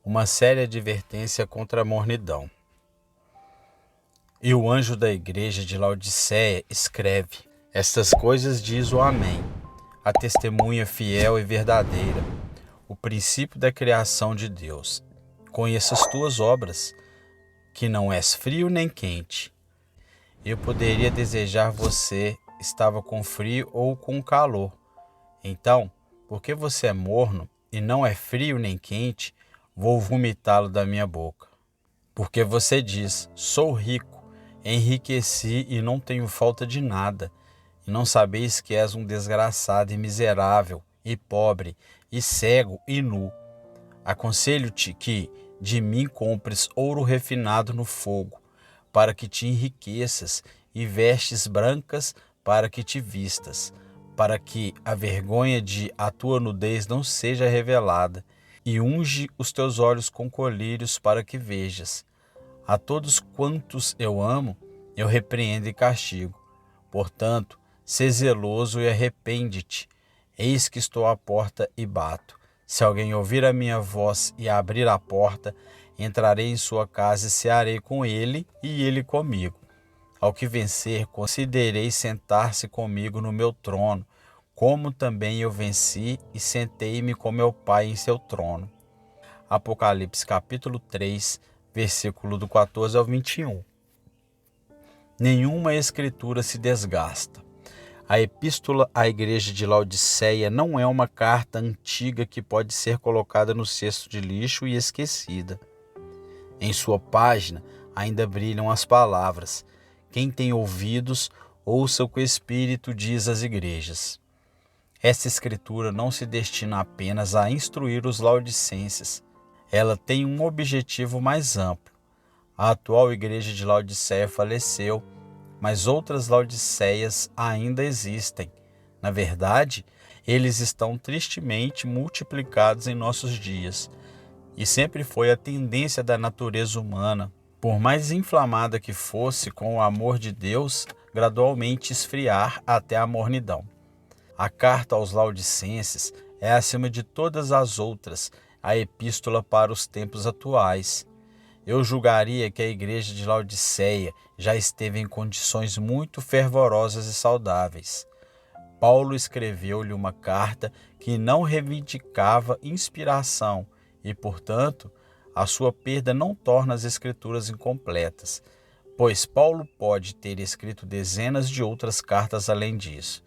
uma séria advertência contra a mornidão. E o anjo da igreja de Laodiceia escreve: Estas coisas diz o Amém, a testemunha fiel e verdadeira, o princípio da criação de Deus. Conheço as tuas obras, que não és frio nem quente. Eu poderia desejar você estava com frio ou com calor. Então, porque você é morno e não é frio nem quente, vou vomitá-lo da minha boca. Porque você diz: sou rico, enriqueci e não tenho falta de nada, e não sabeis que és um desgraçado e miserável, e pobre, e cego e nu. Aconselho-te que de mim compres ouro refinado no fogo, para que te enriqueças, e vestes brancas para que te vistas, para que a vergonha de a tua nudez não seja revelada, e unge os teus olhos com colírios para que vejas. A todos quantos eu amo, eu repreendo e castigo. Portanto, sê zeloso e arrepende-te. Eis que estou à porta e bato. Se alguém ouvir a minha voz e abrir a porta, entrarei em sua casa e cearei com ele e ele comigo. Ao que vencer, considerei sentar-se comigo no meu trono, como também eu venci e sentei-me com meu Pai em seu trono. Apocalipse capítulo 3, versículo do 14 ao 21. Nenhuma escritura se desgasta. A epístola à igreja de Laodiceia não é uma carta antiga que pode ser colocada no cesto de lixo e esquecida. Em sua página ainda brilham as palavras: quem tem ouvidos, ouça o que o Espírito diz às igrejas. Esta escritura não se destina apenas a instruir os laodicenses. Ela tem um objetivo mais amplo. A atual igreja de Laodiceia faleceu, mas outras Laodiceias ainda existem. Na verdade, eles estão tristemente multiplicados em nossos dias. E sempre foi a tendência da natureza humana, por mais inflamada que fosse com o amor de Deus, gradualmente esfriar até a mornidão. A carta aos Laodicenses é, acima de todas as outras, a epístola para os tempos atuais. Eu julgaria que a igreja de Laodiceia já esteve em condições muito fervorosas e saudáveis. Paulo escreveu-lhe uma carta que não reivindicava inspiração e, portanto, a sua perda não torna as escrituras incompletas, pois Paulo pode ter escrito dezenas de outras cartas além disso.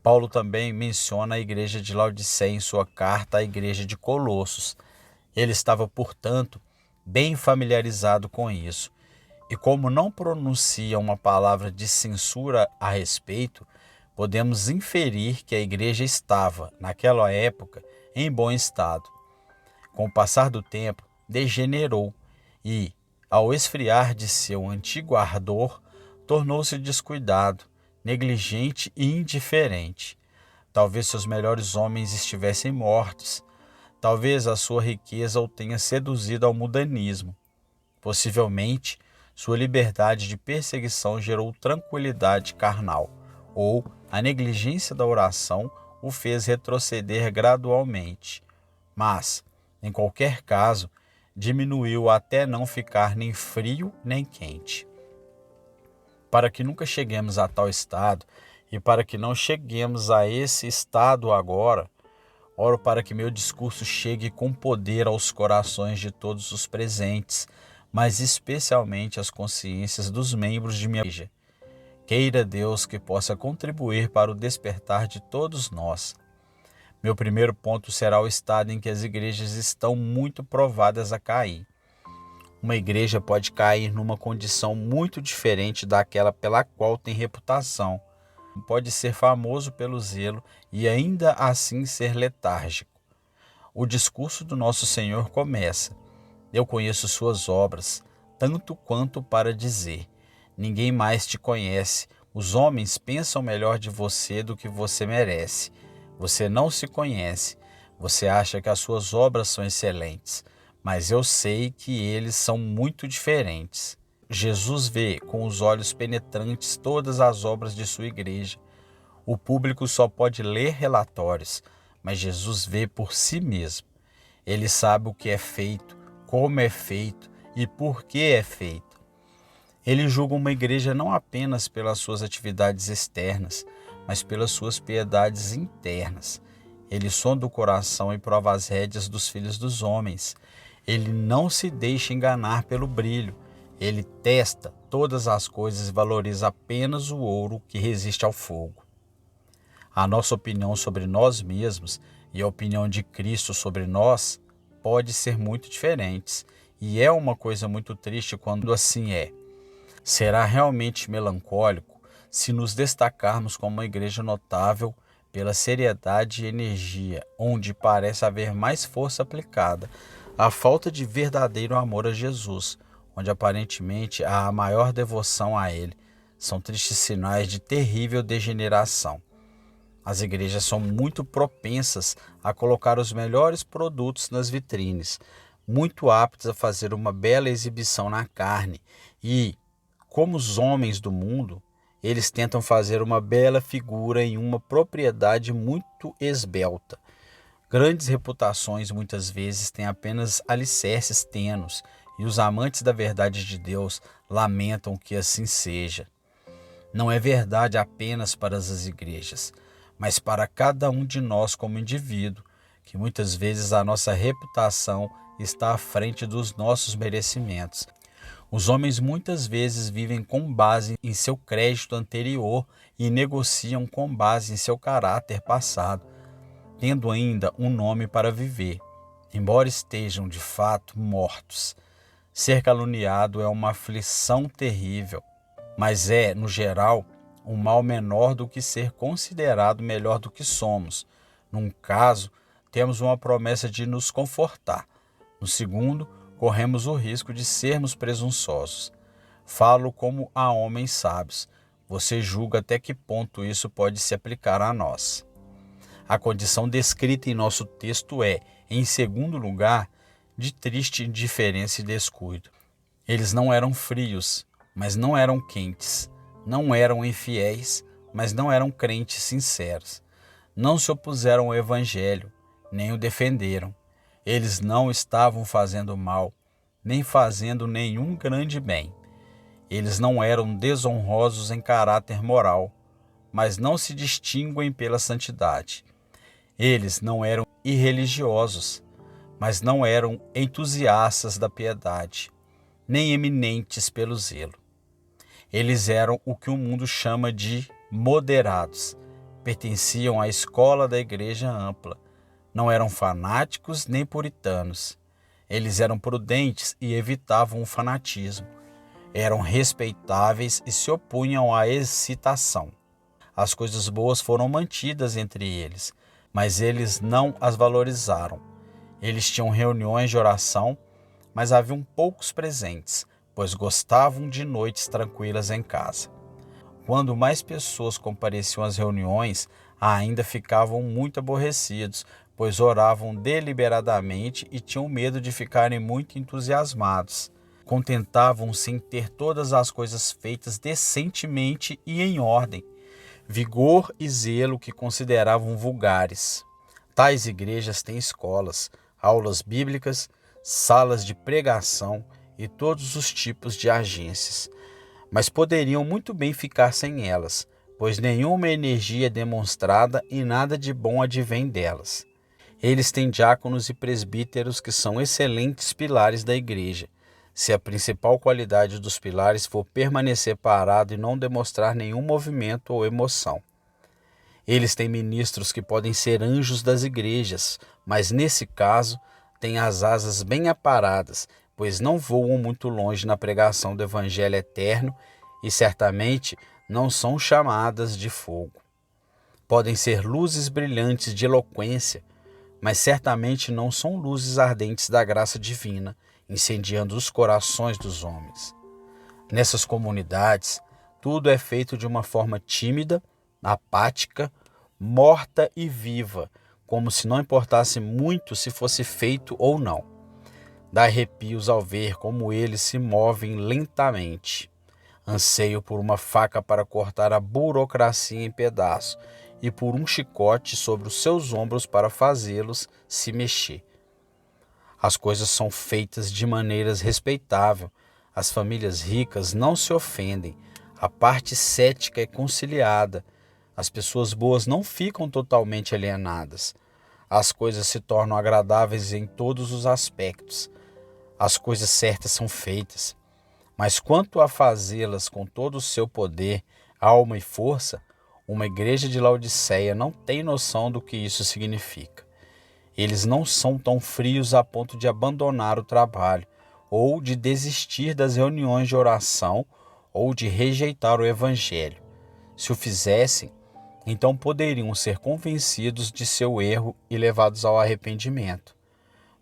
Paulo também menciona a igreja de Laodiceia em sua carta à igreja de Colossos. Ele estava, portanto, bem familiarizado com isso. E como não pronuncia uma palavra de censura a respeito, podemos inferir que a igreja estava, naquela época, em bom estado. Com o passar do tempo, degenerou e, ao esfriar de seu antigo ardor, tornou-se descuidado, negligente e indiferente. Talvez seus melhores homens estivessem mortos. Talvez a sua riqueza o tenha seduzido ao mundanismo. Possivelmente, sua liberdade de perseguição gerou tranquilidade carnal, ou a negligência da oração o fez retroceder gradualmente. Mas, em qualquer caso, diminuiu até não ficar nem frio nem quente. Para que nunca cheguemos a tal estado, e para que não cheguemos a esse estado agora, oro para que meu discurso chegue com poder aos corações de todos os presentes, mas especialmente às consciências dos membros de minha igreja. Queira Deus que possa contribuir para o despertar de todos nós. Meu primeiro ponto será o estado em que as igrejas estão muito provadas a cair. Uma igreja pode cair numa condição muito diferente daquela pela qual tem reputação. Pode ser famoso pelo zelo e ainda assim ser letárgico. O discurso do nosso Senhor começa: eu conheço suas obras, tanto quanto para dizer: ninguém mais te conhece. Os homens pensam melhor de você do que você merece. Você não se conhece. Você acha que as suas obras são excelentes, mas eu sei que eles são muito diferentes. Jesus vê com os olhos penetrantes todas as obras de sua igreja. O público só pode ler relatórios, mas Jesus vê por si mesmo. Ele sabe o que é feito, como é feito e por que é feito. Ele julga uma igreja não apenas pelas suas atividades externas, mas pelas suas piedades internas. Ele sonda o coração e prova as rédeas dos filhos dos homens. Ele não se deixa enganar pelo brilho. Ele testa todas as coisas e valoriza apenas o ouro que resiste ao fogo. A nossa opinião sobre nós mesmos e a opinião de Cristo sobre nós pode ser muito diferentes, e é uma coisa muito triste quando assim é. Será realmente melancólico se nos destacarmos como uma igreja notável pela seriedade e energia, onde parece haver mais força aplicada à falta de verdadeiro amor a Jesus, onde aparentemente há a maior devoção a Ele. São tristes sinais de terrível degeneração. As igrejas são muito propensas a colocar os melhores produtos nas vitrines, muito aptas a fazer uma bela exibição na carne e, como os homens do mundo, eles tentam fazer uma bela figura em uma propriedade muito esbelta. Grandes reputações muitas vezes têm apenas alicerces tênues e os amantes da verdade de Deus lamentam que assim seja. Não é verdade apenas para as igrejas, mas para cada um de nós como indivíduo, que muitas vezes a nossa reputação está à frente dos nossos merecimentos. Os homens muitas vezes vivem com base em seu crédito anterior e negociam com base em seu caráter passado, tendo ainda um nome para viver, embora estejam de fato mortos. Ser caluniado é uma aflição terrível, mas é, no geral, um mal menor do que ser considerado melhor do que somos. Num caso, temos uma promessa de nos confortar. No segundo, corremos o risco de sermos presunçosos. Falo como a homens sábios. Você julga até que ponto isso pode se aplicar a nós. A condição descrita em nosso texto é, em segundo lugar, de triste indiferença e descuido. Eles não eram frios, mas não eram quentes. Não eram infiéis, mas não eram crentes sinceros. Não se opuseram ao Evangelho, nem o defenderam. Eles não estavam fazendo mal, nem fazendo nenhum grande bem. Eles não eram desonrosos em caráter moral, mas não se distinguem pela santidade. Eles não eram irreligiosos, mas não eram entusiastas da piedade, nem eminentes pelo zelo. Eles eram o que o mundo chama de moderados, pertenciam à escola da igreja ampla, não eram fanáticos nem puritanos. Eles eram prudentes e evitavam o fanatismo. Eram respeitáveis e se opunham à excitação. As coisas boas foram mantidas entre eles, mas eles não as valorizaram. Eles tinham reuniões de oração, mas haviam poucos presentes, pois gostavam de noites tranquilas em casa. Quando mais pessoas compareciam às reuniões, ainda ficavam muito aborrecidos, pois oravam deliberadamente e tinham medo de ficarem muito entusiasmados. Contentavam-se em ter todas as coisas feitas decentemente e em ordem, vigor e zelo que consideravam vulgares. Tais igrejas têm escolas, aulas bíblicas, salas de pregação e todos os tipos de agências, mas poderiam muito bem ficar sem elas, pois nenhuma energia é demonstrada e nada de bom advém delas. Eles têm diáconos e presbíteros que são excelentes pilares da igreja, se a principal qualidade dos pilares for permanecer parado e não demonstrar nenhum movimento ou emoção. Eles têm ministros que podem ser anjos das igrejas, mas nesse caso têm as asas bem aparadas, pois não voam muito longe na pregação do evangelho eterno e certamente não são chamadas de fogo. Podem ser luzes brilhantes de eloquência, mas certamente não são luzes ardentes da graça divina, incendiando os corações dos homens. Nessas comunidades, tudo é feito de uma forma tímida, apática, morta e viva, como se não importasse muito se fosse feito ou não. Dá arrepios ao ver como eles se movem lentamente. Anseio por uma faca para cortar a burocracia em pedaços e por um chicote sobre os seus ombros para fazê-los se mexer. As coisas são feitas de maneiras respeitável. As famílias ricas não se ofendem. A parte cética é conciliada. As pessoas boas não ficam totalmente alienadas. As coisas se tornam agradáveis em todos os aspectos. As coisas certas são feitas. Mas quanto a fazê-las com todo o seu poder, alma e força, uma igreja de Laodiceia não tem noção do que isso significa. Eles não são tão frios a ponto de abandonar o trabalho, ou de desistir das reuniões de oração, ou de rejeitar o evangelho. Se o fizessem, então poderiam ser convencidos de seu erro e levados ao arrependimento.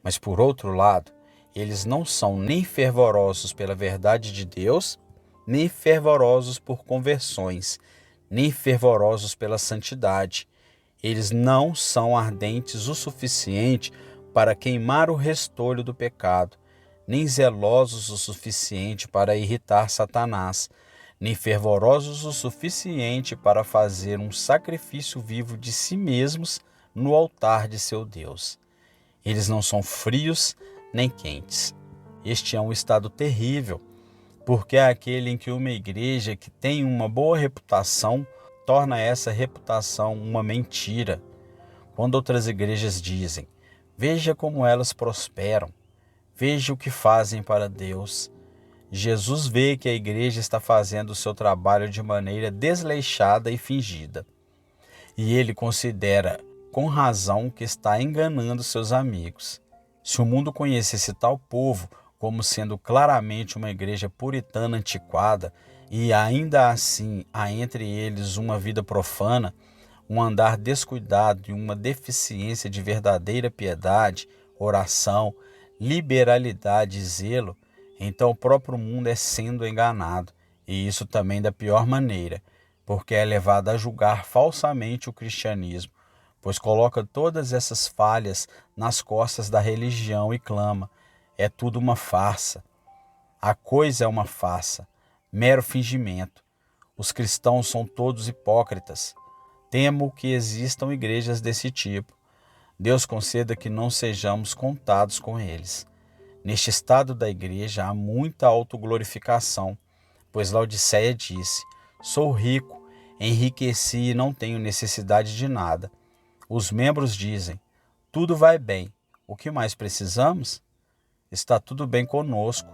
Mas por outro lado, eles não são nem fervorosos pela verdade de Deus, nem fervorosos por conversões, nem fervorosos pela santidade. Eles não são ardentes o suficiente para queimar o restolho do pecado, nem zelosos o suficiente para irritar Satanás, nem fervorosos o suficiente para fazer um sacrifício vivo de si mesmos no altar de seu Deus. Eles não são frios nem quentes. Este é um estado terrível, porque é aquele em que uma igreja que tem uma boa reputação torna essa reputação uma mentira. Quando outras igrejas dizem: veja como elas prosperam, veja o que fazem para Deus. Jesus vê que a igreja está fazendo o seu trabalho de maneira desleixada e fingida. E ele considera, com razão, que está enganando seus amigos. Se o mundo conhecesse tal povo como sendo claramente uma igreja puritana antiquada, e ainda assim há entre eles uma vida profana, um andar descuidado e uma deficiência de verdadeira piedade, oração, liberalidade e zelo, então o próprio mundo é sendo enganado, e isso também da pior maneira, porque é levado a julgar falsamente o cristianismo, pois coloca todas essas falhas nas costas da religião e clama: é tudo uma farsa. A coisa é uma farsa, mero fingimento. Os cristãos são todos hipócritas. Temo que existam igrejas desse tipo. Deus conceda que não sejamos contados com eles. Neste estado da igreja há muita autoglorificação, pois Laodiceia disse: sou rico, enriqueci e não tenho necessidade de nada. Os membros dizem: tudo vai bem, o que mais precisamos? Está tudo bem conosco.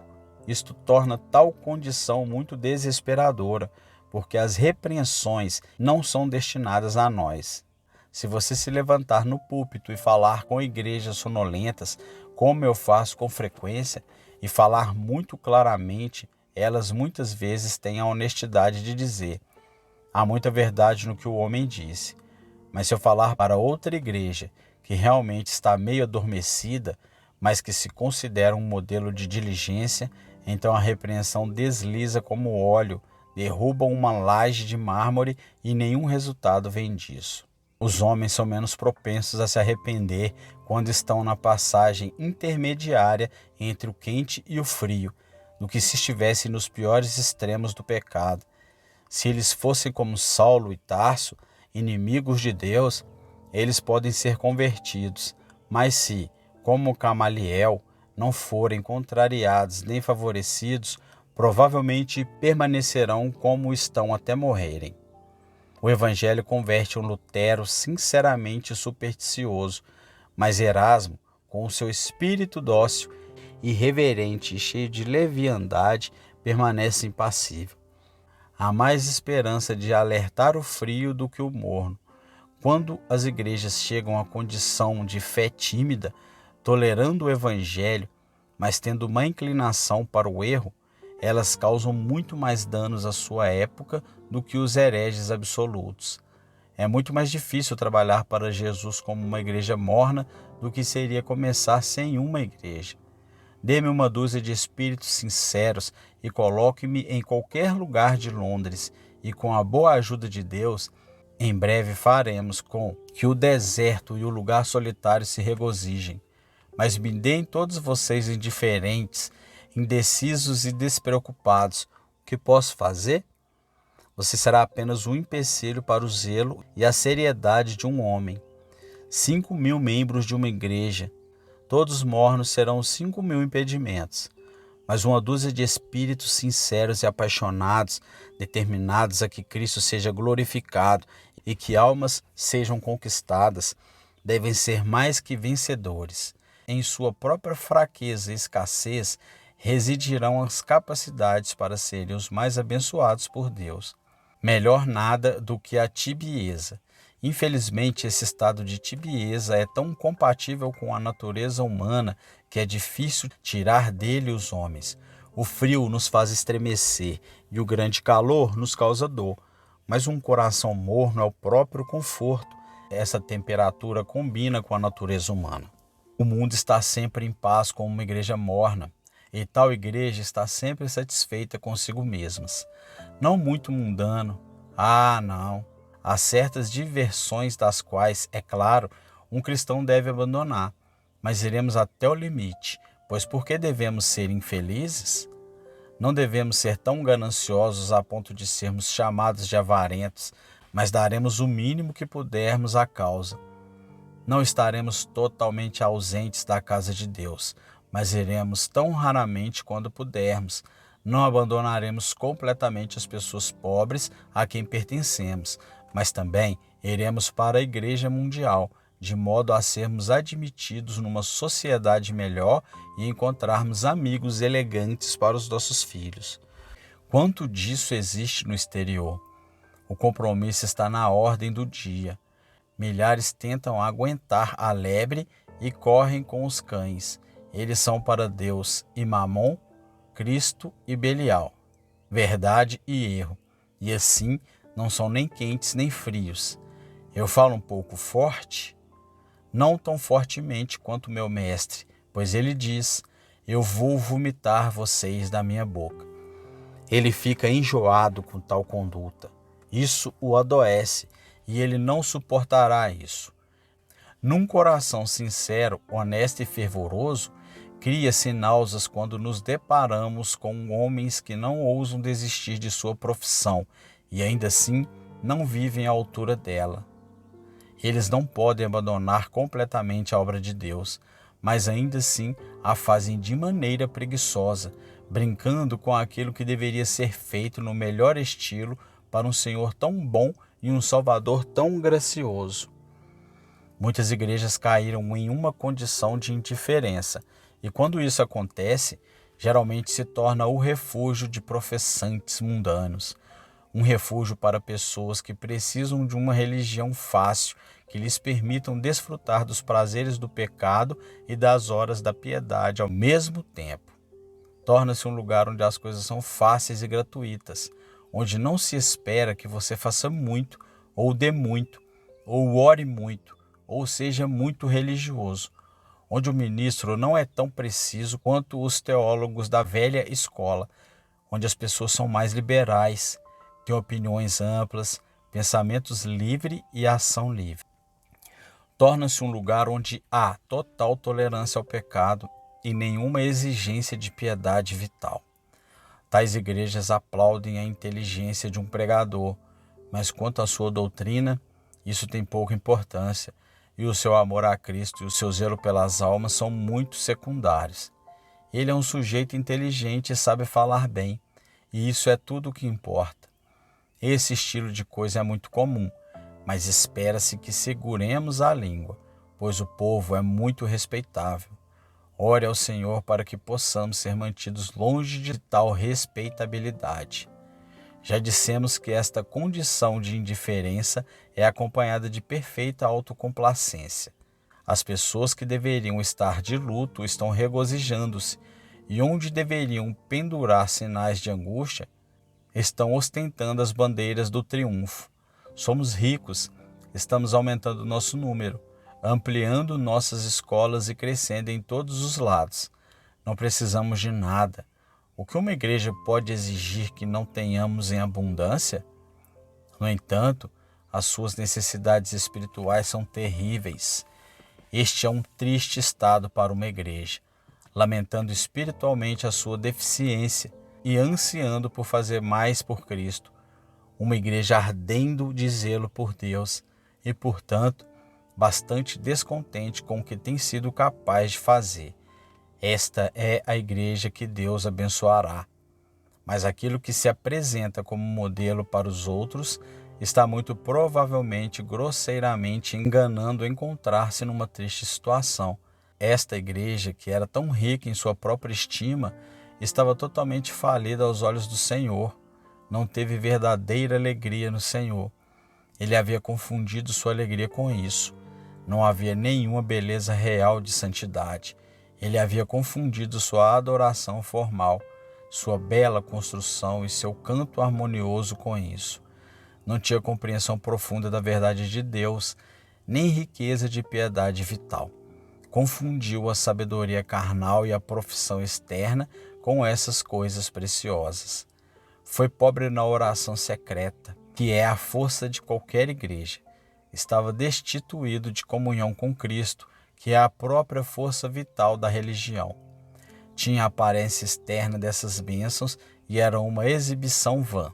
Isto torna tal condição muito desesperadora, porque as repreensões não são destinadas a nós. Se você se levantar no púlpito e falar com igrejas sonolentas, como eu faço com frequência, e falar muito claramente, elas muitas vezes têm a honestidade de dizer: há muita verdade no que o homem disse. Mas se eu falar para outra igreja que realmente está meio adormecida, mas que se considera um modelo de diligência, então a repreensão desliza como óleo, derruba uma laje de mármore e nenhum resultado vem disso. Os homens são menos propensos a se arrepender quando estão na passagem intermediária entre o quente e o frio, do que se estivessem nos piores extremos do pecado. Se eles fossem como Saulo e Tarso, inimigos de Deus, eles podem ser convertidos, mas se, como Gamaliel, não forem contrariados nem favorecidos, provavelmente permanecerão como estão até morrerem. O Evangelho converte um Lutero sinceramente supersticioso, mas Erasmo, com o seu espírito dócil, irreverente e cheio de leviandade, permanece impassível. Há mais esperança de alertar o frio do que o morno. Quando as igrejas chegam à condição de fé tímida, tolerando o Evangelho, mas tendo uma inclinação para o erro, elas causam muito mais danos à sua época do que os hereges absolutos. É muito mais difícil trabalhar para Jesus como uma igreja morna do que seria começar sem uma igreja. Dê-me uma dúzia de espíritos sinceros e coloque-me em qualquer lugar de Londres, e com a boa ajuda de Deus, em breve faremos com que o deserto e o lugar solitário se regozijem. Mas me deem todos vocês indiferentes, indecisos e despreocupados. O que posso fazer? Você será apenas um empecilho para o zelo e a seriedade de um homem. 5.000 membros de uma igreja, Todos mornos serão os 5.000 impedimentos, mas uma dúzia de espíritos sinceros e apaixonados, determinados a que Cristo seja glorificado e que almas sejam conquistadas, devem ser mais que vencedores. Em sua própria fraqueza e escassez residirão as capacidades para serem os mais abençoados por Deus. Melhor nada do que a tibieza. Infelizmente, esse estado de tibieza é tão compatível com a natureza humana que é difícil tirar dele os homens. O frio nos faz estremecer e o grande calor nos causa dor. Mas um coração morno é o próprio conforto. Essa temperatura combina com a natureza humana. O mundo está sempre em paz com uma igreja morna, e tal igreja está sempre satisfeita consigo mesmas. Não muito mundano. Não. Há certas diversões das quais, é claro, um cristão deve abandonar, mas iremos até o limite, pois por que devemos ser infelizes? Não devemos ser tão gananciosos a ponto de sermos chamados de avarentos, mas daremos o mínimo que pudermos à causa. Não estaremos totalmente ausentes da casa de Deus, mas iremos tão raramente quando pudermos. Não abandonaremos completamente as pessoas pobres a quem pertencemos, mas também iremos para a Igreja Mundial, de modo a sermos admitidos numa sociedade melhor e encontrarmos amigos elegantes para os nossos filhos. Quanto disso existe no exterior? O compromisso está na ordem do dia. Milhares tentam aguentar a lebre e correm com os cães. Eles são para Deus e Mamon, Cristo e Belial, verdade e erro, e assim não são nem quentes nem frios. Eu falo um pouco forte? Não tão fortemente quanto meu mestre, pois ele diz: eu vou vomitar vocês da minha boca. Ele fica enjoado com tal conduta. Isso o adoece e ele não suportará isso. Num coração sincero, honesto e fervoroso, cria-se náuseas quando nos deparamos com homens que não ousam desistir de sua profissão e ainda assim não vivem à altura dela. Eles não podem abandonar completamente a obra de Deus, mas ainda assim a fazem de maneira preguiçosa, brincando com aquilo que deveria ser feito no melhor estilo para um Senhor tão bom e um Salvador tão gracioso. Muitas igrejas caíram em uma condição de indiferença, e quando isso acontece, geralmente se torna o refúgio de professantes mundanos, um refúgio para pessoas que precisam de uma religião fácil, que lhes permitam desfrutar dos prazeres do pecado e das horas da piedade ao mesmo tempo. Torna-se um lugar onde as coisas são fáceis e gratuitas, onde não se espera que você faça muito, ou dê muito, ou ore muito, ou seja muito religioso, onde o ministro não é tão preciso quanto os teólogos da velha escola, onde as pessoas são mais liberais, têm opiniões amplas, pensamentos livres e ação livre. Torna-se um lugar onde há total tolerância ao pecado e nenhuma exigência de piedade vital. Tais igrejas aplaudem a inteligência de um pregador, mas quanto à sua doutrina, isso tem pouca importância, e o seu amor a Cristo e o seu zelo pelas almas são muito secundários. Ele é um sujeito inteligente e sabe falar bem, e isso é tudo o que importa. Esse estilo de coisa é muito comum, mas espera-se que seguremos a língua, pois o povo é muito respeitável. Ore ao Senhor para que possamos ser mantidos longe de tal respeitabilidade. Já dissemos que esta condição de indiferença é acompanhada de perfeita autocomplacência. As pessoas que deveriam estar de luto estão regozijando-se, e onde deveriam pendurar sinais de angústia, estão ostentando as bandeiras do triunfo. Somos ricos, estamos aumentando nosso número, ampliando nossas escolas e crescendo em todos os lados. Não precisamos de nada. O que uma igreja pode exigir que não tenhamos em abundância? No entanto, as suas necessidades espirituais são terríveis. Este é um triste estado para uma igreja, lamentando espiritualmente a sua deficiência e ansiando por fazer mais por Cristo. Uma igreja ardendo de zelo por Deus e, portanto, bastante descontente com o que tem sido capaz de fazer. Esta é a igreja que Deus abençoará. Mas aquilo que se apresenta como modelo para os outros está muito provavelmente grosseiramente enganando encontrar-se numa triste situação. Esta igreja, que era tão rica em sua própria estima, estava totalmente falida aos olhos do Senhor. Não teve verdadeira alegria no Senhor. Ele havia confundido sua alegria com isso. Não havia nenhuma beleza real de santidade. Ele havia confundido sua adoração formal, sua bela construção e seu canto harmonioso com isso. Não tinha compreensão profunda da verdade de Deus, nem riqueza de piedade vital. Confundiu a sabedoria carnal e a profissão externa com essas coisas preciosas. Foi pobre na oração secreta, que é a força de qualquer igreja. Estava destituído de comunhão com Cristo, que é a própria força vital da religião. Tinha a aparência externa dessas bênçãos e era uma exibição vã.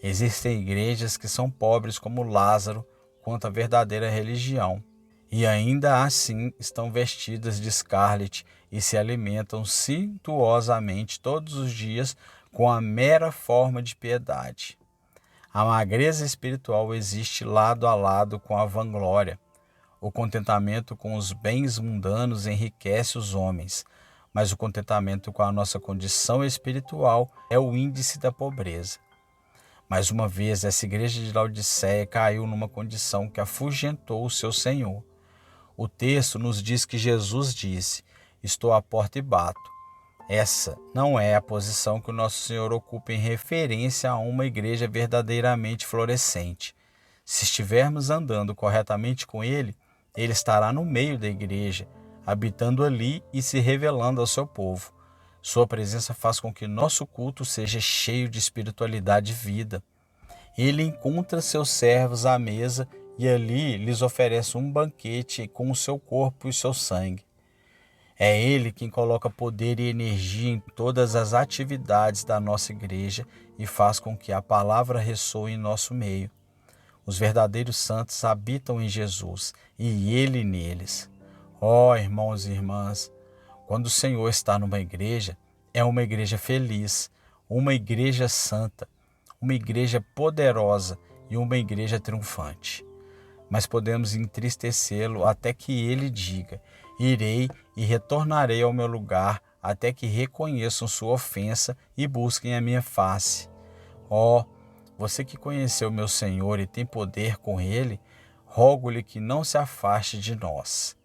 Existem igrejas que são pobres como Lázaro quanto à verdadeira religião, e ainda assim estão vestidas de escarlate e se alimentam suntuosamente todos os dias com a mera forma de piedade. A magreza espiritual existe lado a lado com a vanglória. O contentamento com os bens mundanos enriquece os homens, mas o contentamento com a nossa condição espiritual é o índice da pobreza. Mais uma vez, essa igreja de Laodiceia caiu numa condição que afugentou o seu Senhor. O texto nos diz que Jesus disse: "Estou à porta e bato". Essa não é a posição que o nosso Senhor ocupa em referência a uma igreja verdadeiramente florescente. Se estivermos andando corretamente com Ele, Ele estará no meio da igreja, habitando ali e se revelando ao seu povo. Sua presença faz com que nosso culto seja cheio de espiritualidade e vida. Ele encontra seus servos à mesa e ali lhes oferece um banquete com o seu corpo e seu sangue. É Ele quem coloca poder e energia em todas as atividades da nossa igreja e faz com que a palavra ressoe em nosso meio. Os verdadeiros santos habitam em Jesus e Ele neles. Ó, irmãos e irmãs, quando o Senhor está numa igreja, é uma igreja feliz, uma igreja santa, uma igreja poderosa e uma igreja triunfante. Mas podemos entristecê-lo até que ele diga: "Irei e retornarei ao meu lugar até que reconheçam sua ofensa e busquem a minha face." Ó, você que conheceu meu Senhor e tem poder com Ele, rogo-lhe que não se afaste de nós.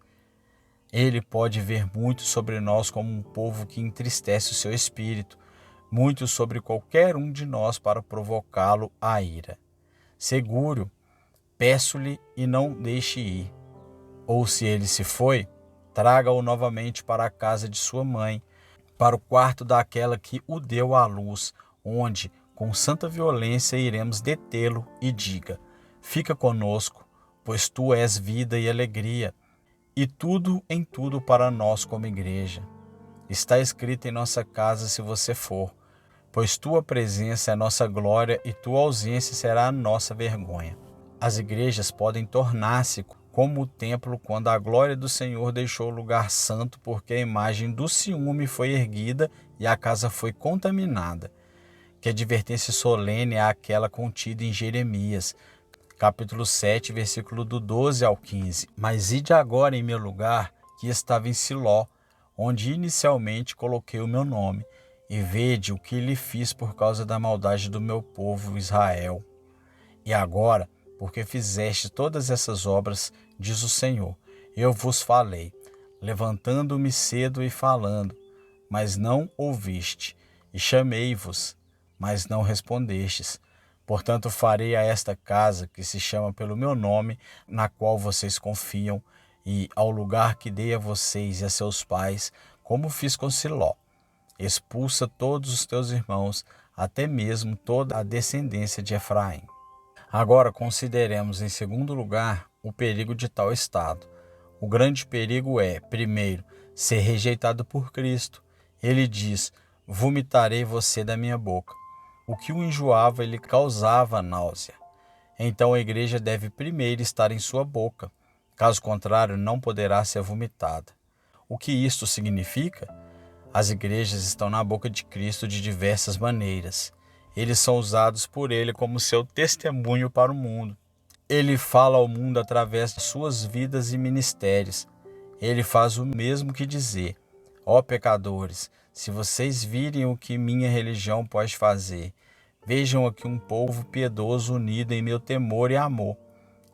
Ele pode ver muito sobre nós como um povo que entristece o seu espírito, muito sobre qualquer um de nós para provocá-lo à ira. Seguro, peço-lhe e não deixe ir. Ou se ele se foi, traga-o novamente para a casa de sua mãe, para o quarto daquela que o deu à luz, onde, com santa violência, iremos detê-lo e diga: "Fica conosco, pois tu és vida e alegria, e tudo em tudo para nós como igreja. Está escrito em nossa casa se você for, pois tua presença é nossa glória e tua ausência será a nossa vergonha." As igrejas podem tornar-se como o templo quando a glória do Senhor deixou o lugar santo porque a imagem do ciúme foi erguida e a casa foi contaminada. Que advertência solene é aquela contida em Jeremias, capítulo 7, versículo do 12 ao 15. "Mas ide agora em meu lugar, que estava em Siló, onde inicialmente coloquei o meu nome, e vede o que lhe fiz por causa da maldade do meu povo Israel. E agora, porque fizeste todas essas obras, diz o Senhor, eu vos falei, levantando-me cedo e falando, mas não ouviste, e chamei-vos, mas não respondestes. Portanto, farei a esta casa, que se chama pelo meu nome, na qual vocês confiam, e ao lugar que dei a vocês e a seus pais, como fiz com Siló. Expulsa todos os teus irmãos, até mesmo toda a descendência de Efraim." Agora consideremos, em segundo lugar, o perigo de tal estado. O grande perigo é, primeiro, ser rejeitado por Cristo. Ele diz: "Vomitarei você da minha boca." O que o enjoava, ele causava náusea. Então a igreja deve primeiro estar em sua boca. Caso contrário, não poderá ser vomitada. O que isto significa? As igrejas estão na boca de Cristo de diversas maneiras. Eles são usados por Ele como seu testemunho para o mundo. Ele fala ao mundo através de suas vidas e ministérios. Ele faz o mesmo que dizer: ó pecadores, se vocês virem o que minha religião pode fazer, vejam aqui um povo piedoso unido em meu temor e amor,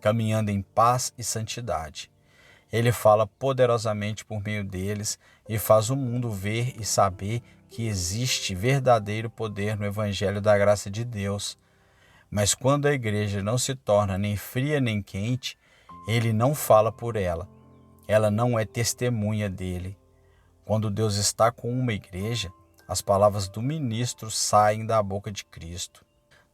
caminhando em paz e santidade. Ele fala poderosamente por meio deles e faz o mundo ver e saber que existe verdadeiro poder no Evangelho da graça de Deus. Mas quando a igreja não se torna nem fria nem quente, ele não fala por ela. Ela não é testemunha dele. Quando Deus está com uma igreja, as palavras do ministro saem da boca de Cristo.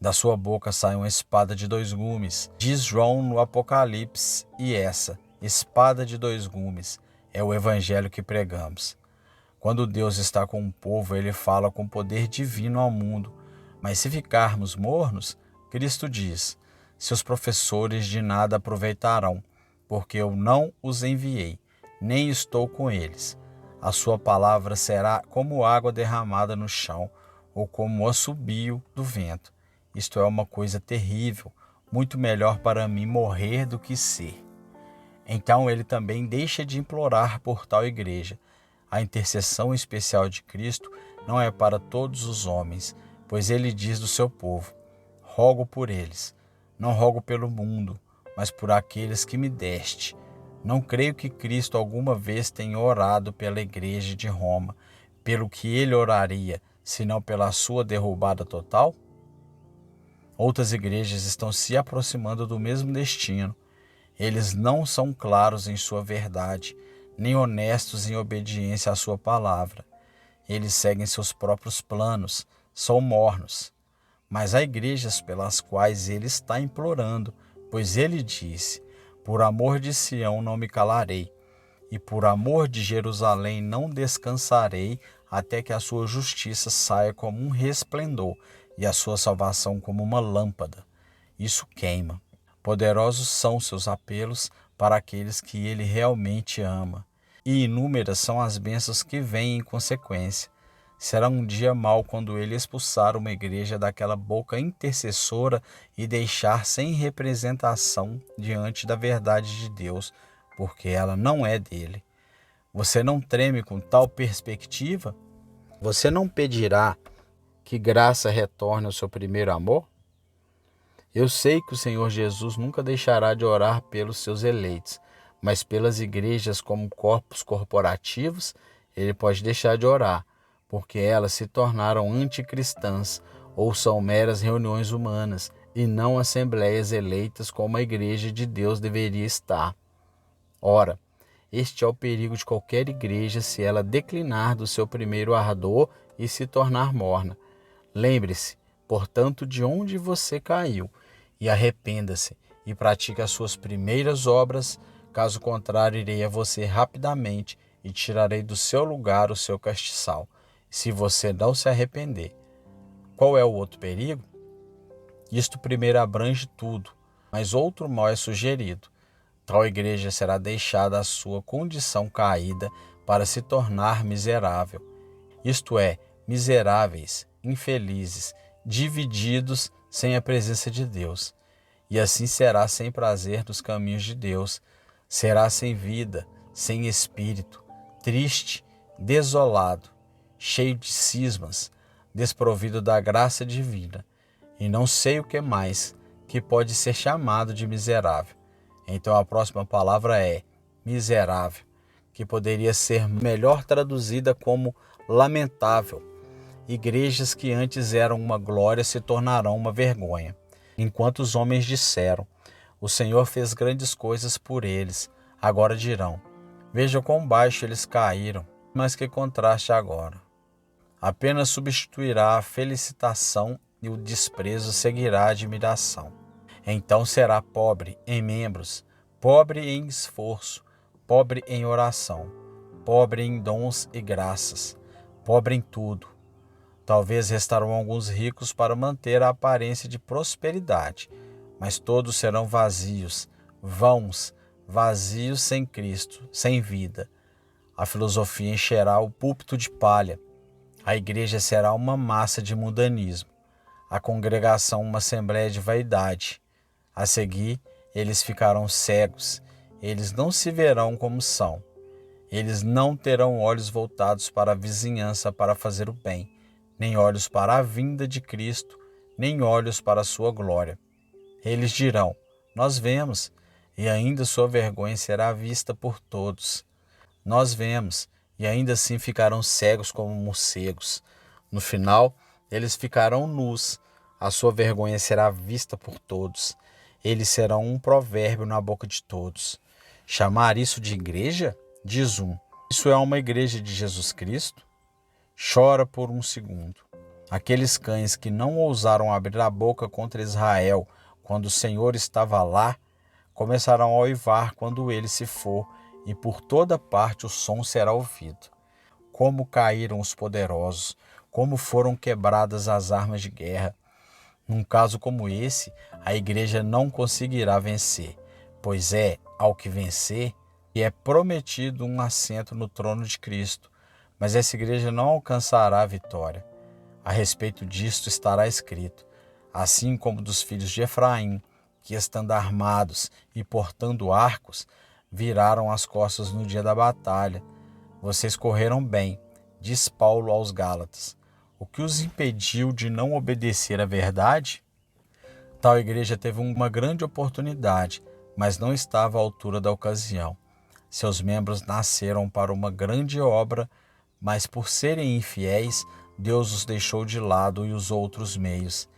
Da sua boca sai uma espada de dois gumes, diz João no Apocalipse, e essa espada de dois gumes é o evangelho que pregamos. Quando Deus está com um povo, ele fala com poder divino ao mundo. Mas se ficarmos mornos, Cristo diz: seus professores de nada aproveitarão, porque eu não os enviei, nem estou com eles. A sua palavra será como água derramada no chão, ou como o assobio do vento. Isto é uma coisa terrível, muito melhor para mim morrer do que ser. Então ele também deixa de implorar por tal igreja. A intercessão especial de Cristo não é para todos os homens, pois ele diz do seu povo: rogo por eles, não rogo pelo mundo, mas por aqueles que me deste. Não creio que Cristo alguma vez tenha orado pela igreja de Roma, pelo que ele oraria, senão pela sua derrubada total? Outras igrejas estão se aproximando do mesmo destino. Eles não são claros em sua verdade, nem honestos em obediência à sua palavra. Eles seguem seus próprios planos, são mornos. Mas há igrejas pelas quais ele está implorando, pois ele disse: por amor de Sião não me calarei, e por amor de Jerusalém não descansarei, até que a sua justiça saia como um resplendor, e a sua salvação como uma lâmpada. Isso queima. Poderosos são seus apelos para aqueles que ele realmente ama, e inúmeras são as bênçãos que vêm em consequência. Será um dia mau quando ele expulsar uma igreja daquela boca intercessora e deixar sem representação diante da verdade de Deus, porque ela não é dele. Você não treme com tal perspectiva? Você não pedirá que graça retorne ao seu primeiro amor? Eu sei que o Senhor Jesus nunca deixará de orar pelos seus eleitos, mas pelas igrejas como corpos corporativos, ele pode deixar de orar, porque elas se tornaram anticristãs ou são meras reuniões humanas e não assembleias eleitas como a igreja de Deus deveria estar. Ora, este é o perigo de qualquer igreja se ela declinar do seu primeiro ardor e se tornar morna. Lembre-se, portanto, de onde você caiu, e arrependa-se e pratique as suas primeiras obras, caso contrário, irei a você rapidamente e tirarei do seu lugar o seu castiçal, se você não se arrepender. Qual é o outro perigo? Isto primeiro abrange tudo, mas outro mal é sugerido. Tal igreja será deixada à sua condição caída para se tornar miserável, isto é, miseráveis, infelizes, divididos sem a presença de Deus. E assim será sem prazer nos caminhos de Deus, será sem vida, sem espírito, triste, desolado, cheio de cismas, desprovido da graça divina, e não sei o que mais que pode ser chamado de miserável. Então a próxima palavra é miserável, que poderia ser melhor traduzida como lamentável. Igrejas que antes eram uma glória se tornarão uma vergonha. Enquanto os homens disseram: o Senhor fez grandes coisas por eles, agora dirão: veja quão baixo eles caíram, mas que contraste agora. Apenas substituirá a felicitação e o desprezo seguirá a admiração. Então será pobre em membros, pobre em esforço, pobre em oração, pobre em dons e graças, pobre em tudo. Talvez restarão alguns ricos para manter a aparência de prosperidade, mas todos serão vazios, vãos, vazios sem Cristo, sem vida. A filosofia encherá o púlpito de palha. A igreja será uma massa de mundanismo. A congregação uma assembleia de vaidade. A seguir, eles ficarão cegos. Eles não se verão como são. Eles não terão olhos voltados para a vizinhança para fazer o bem, nem olhos para a vinda de Cristo, nem olhos para a sua glória. Eles dirão: nós vemos, e ainda sua vergonha será vista por todos. Nós vemos, e ainda assim ficarão cegos como morcegos. No final, eles ficarão nus, a sua vergonha será vista por todos. Eles serão um provérbio na boca de todos. Chamar isso de igreja? Diz um: isso é uma igreja de Jesus Cristo? Chora por um segundo. Aqueles cães que não ousaram abrir a boca contra Israel quando o Senhor estava lá, começarão a uivar quando ele se for, e por toda parte o som será ouvido. Como caíram os poderosos, como foram quebradas as armas de guerra. Num caso como esse, a igreja não conseguirá vencer, pois é ao que vencer e é prometido um assento no trono de Cristo, mas essa igreja não alcançará a vitória. A respeito disto estará escrito: assim como dos filhos de Efraim, que estando armados e portando arcos, viraram as costas no dia da batalha. Vocês correram bem, diz Paulo aos Gálatas. O que os impediu de não obedecer à verdade? Tal igreja teve uma grande oportunidade, mas não estava à altura da ocasião. Seus membros nasceram para uma grande obra, mas por serem infiéis, Deus os deixou de lado e usou outros meios.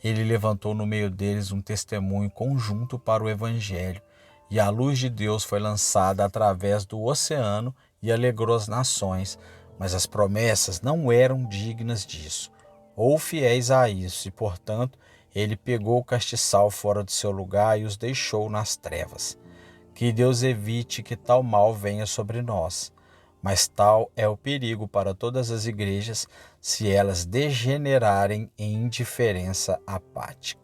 Ele levantou no meio deles um testemunho conjunto para o Evangelho, e a luz de Deus foi lançada através do oceano e alegrou as nações, mas as promessas não eram dignas disso, ou fiéis a isso, e, portanto, ele pegou o castiçal fora do seu lugar e os deixou nas trevas. Que Deus evite que tal mal venha sobre nós. Mas tal é o perigo para todas as igrejas se elas degenerarem em indiferença apática.